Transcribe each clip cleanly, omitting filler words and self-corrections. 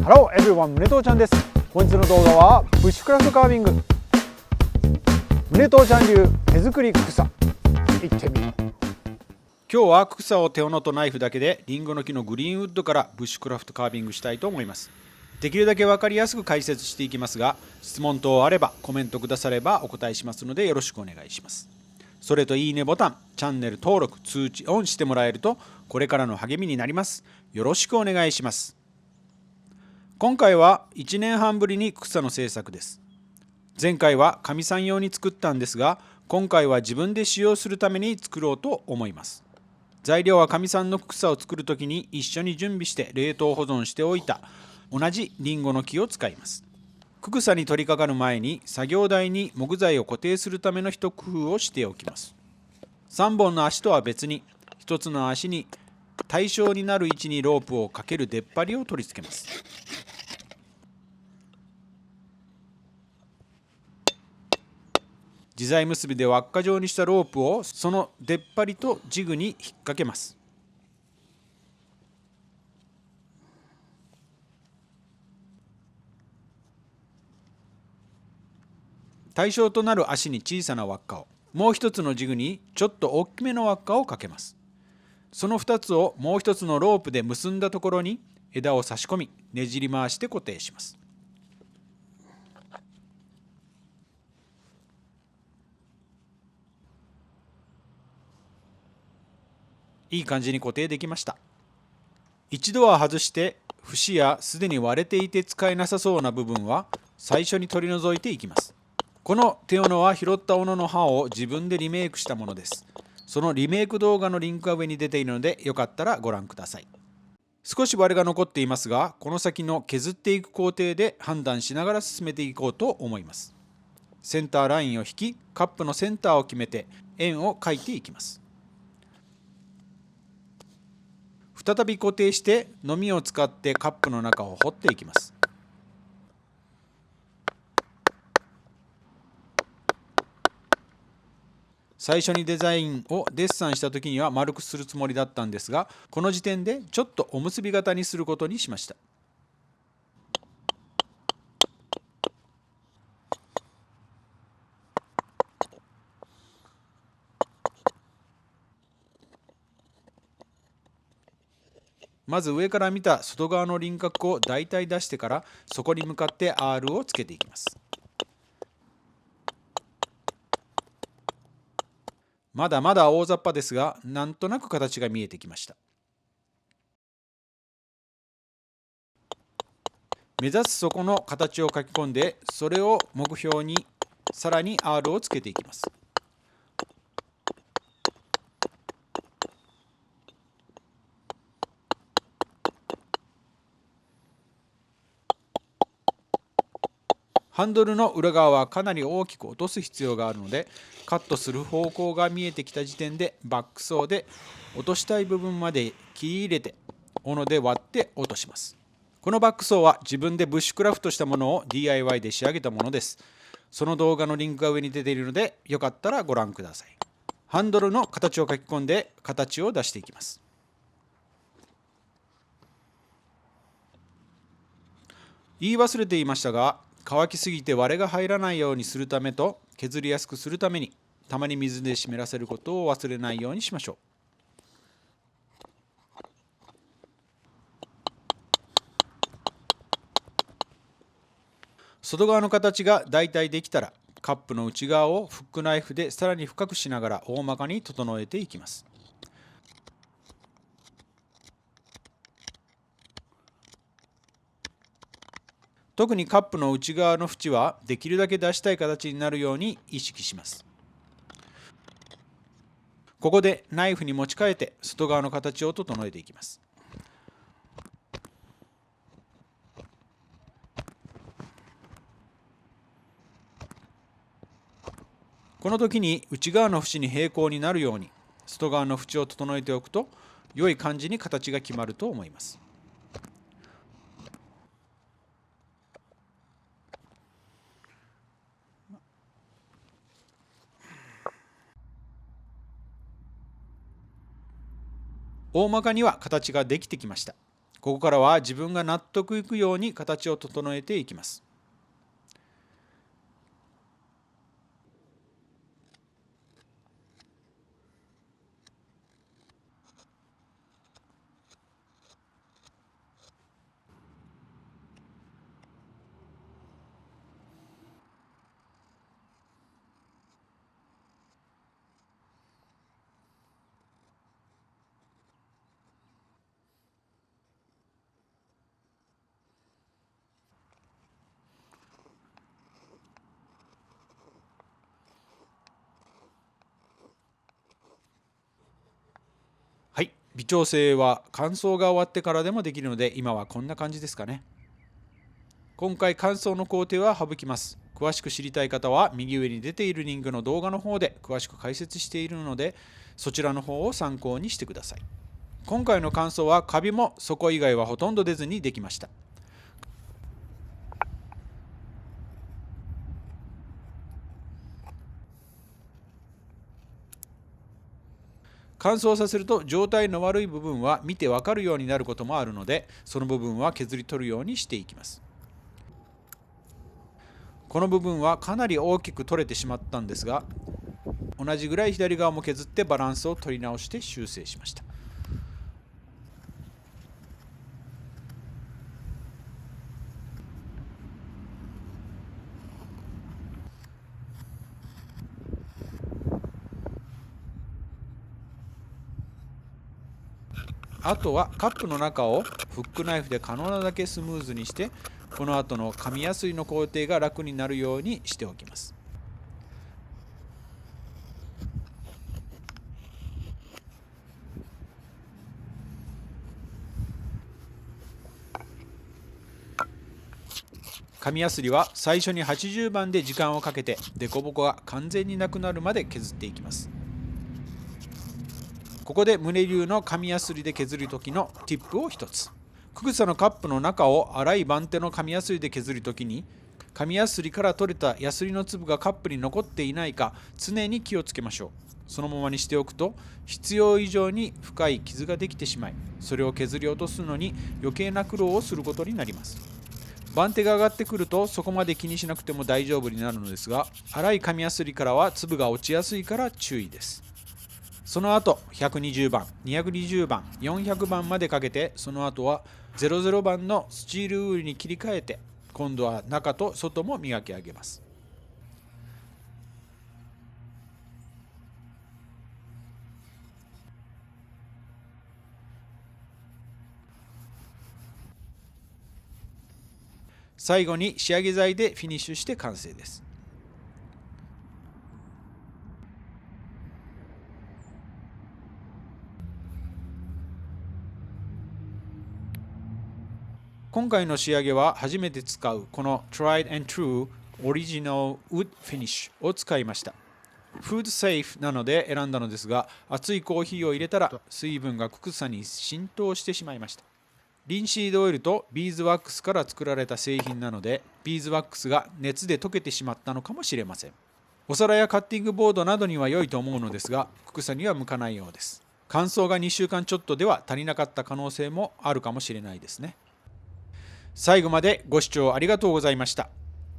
Hello everyone、宗藤ちゃんです。本日の動画はブッシュクラフトカービング、宗藤ちゃん流手作り草、いってみよう。今日は草を手斧とナイフだけでリンゴの木のグリーンウッドからブッシュクラフトカービングしたいと思います。できるだけ分かりやすく解説していきますが、質問等あればコメントくださればお答えしますのでよろしくお願いします。それといいねボタン、チャンネル登録、通知オンしてもらえるとこれからの励みになります。よろしくお願いします。今回は1年半ぶりに草の制作です。前回はかみさん用に作ったんですが、今回は自分で使用するために作ろうと思います。材料はかみさんの草を作るときに一緒に準備して冷凍保存しておいた同じリンゴの木を使います。草に取り掛かる前に作業台に木材を固定するための一工夫をしておきます。3本の足とは別に1つの足に対称になる位置にロープをかける出っ張りを取り付けます。自在結びで輪っか状にしたロープをその出っ張りとジグに引っ掛けます。対象となる足に小さな輪っかを、もう一つのジグにちょっと大きめの輪っかをかけます。その2つをもう一つのロープで結んだところに枝を差し込み、ねじり回して固定します。いい感じに固定できました。一度は外して節やすでに割れていて使えなさそうな部分は最初に取り除いていきます。この手斧は拾った斧の刃を自分でリメイクしたものです。そのリメイク動画のリンクが上に出ているのでよかったらご覧ください。少し割れが残っていますが、この先の削っていく工程で判断しながら進めていこうと思います。センターラインを引き、カップのセンターを決めて円を描いていきます。再び固定してのみを使ってカップの中を掘っていきます。最初にデザインをデッサンした時には丸くするつもりだったんですが、この時点でちょっとおむすび型にすることにしました。まず上から見た外側の輪郭を大体出してから、そこに向かって R をつけていきます。まだまだ大雑把ですが、なんとなく形が見えてきました。目指す底の形を書き込んで、それを目標にさらに R をつけていきます。ハンドルの裏側はかなり大きく落とす必要があるので、カットする方向が見えてきた時点でバックソーで落としたい部分まで切り入れて斧で割って落とします。このバックソーは自分でブッシュクラフトしたものを DIY で仕上げたものです。その動画のリンクが上に出ているのでよかったらご覧ください。ハンドルの形を書き込んで形を出していきます。言い忘れていましたが、乾きすぎて割れが入らないようにするためと削りやすくするためにたまに水で湿らせることを忘れないようにしましょう。外側の形がだいたいできたら、カップの内側をフックナイフでさらに深くしながら大まかに整えていきます。特にカップの内側の縁はできるだけ出したい形になるように意識します。ここでナイフに持ち替えて外側の形を整えていきます。この時に内側の縁に平行になるように外側の縁を整えておくと良い感じに形が決まると思います。大まかには形ができてきました。ここからは自分が納得いくように形を整えていきます。はい、微調整は乾燥が終わってからでもできるので、今はこんな感じですかね。今回乾燥の工程は省きます。詳しく知りたい方は右上に出ているリンクの動画の方で詳しく解説しているので、そちらの方を参考にしてください。今回の乾燥はカビも底以外はほとんど出ずにできました。乾燥させると状態の悪い部分は見てわかるようになることもあるので、その部分は削り取るようにしていきます。この部分はかなり大きく取れてしまったんですが、同じぐらい左側も削ってバランスを取り直して修正しました。あとはカップの中をフックナイフで可能なだけスムーズにして、この後の紙やすりの工程が楽になるようにしておきます。紙やすりは最初に80番で時間をかけて凸凹が完全になくなるまで削っていきます。ここで胸流の紙やすりで削る時のティップを一つ。クグサのカップの中を粗い番手の紙やすりで削る時に、紙やすりから取れたやすりの粒がカップに残っていないか常に気をつけましょう。そのままにしておくと必要以上に深い傷ができてしまい、それを削り落とすのに余計な苦労をすることになります。番手が上がってくるとそこまで気にしなくても大丈夫になるのですが、粗い紙やすりからは粒が落ちやすいから注意です。その後120番、220番、400番までかけて、その後は00番のスチールウールに切り替えて、今度は中と外も磨き上げます。最後に仕上げ剤でフィニッシュして完成です。今回の仕上げは初めて使うこの Tried and True Original Wood Finish を使いました。フードセーフなので選んだのですが、熱いコーヒーを入れたら水分がククサに浸透してしまいました。リンシードオイルとビーズワックスから作られた製品なので、ビーズワックスが熱で溶けてしまったのかもしれません。お皿やカッティングボードなどには良いと思うのですが、ククサには向かないようです。乾燥が2週間ちょっとでは足りなかった可能性もあるかもしれないですね。最後までご視聴ありがとうございました。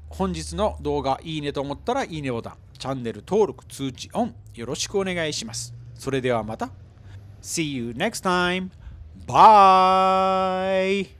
本日の動画いいねと思ったらいいねボタン、チャンネル登録、通知オンよろしくお願いします。それではまた。See you next time. Bye!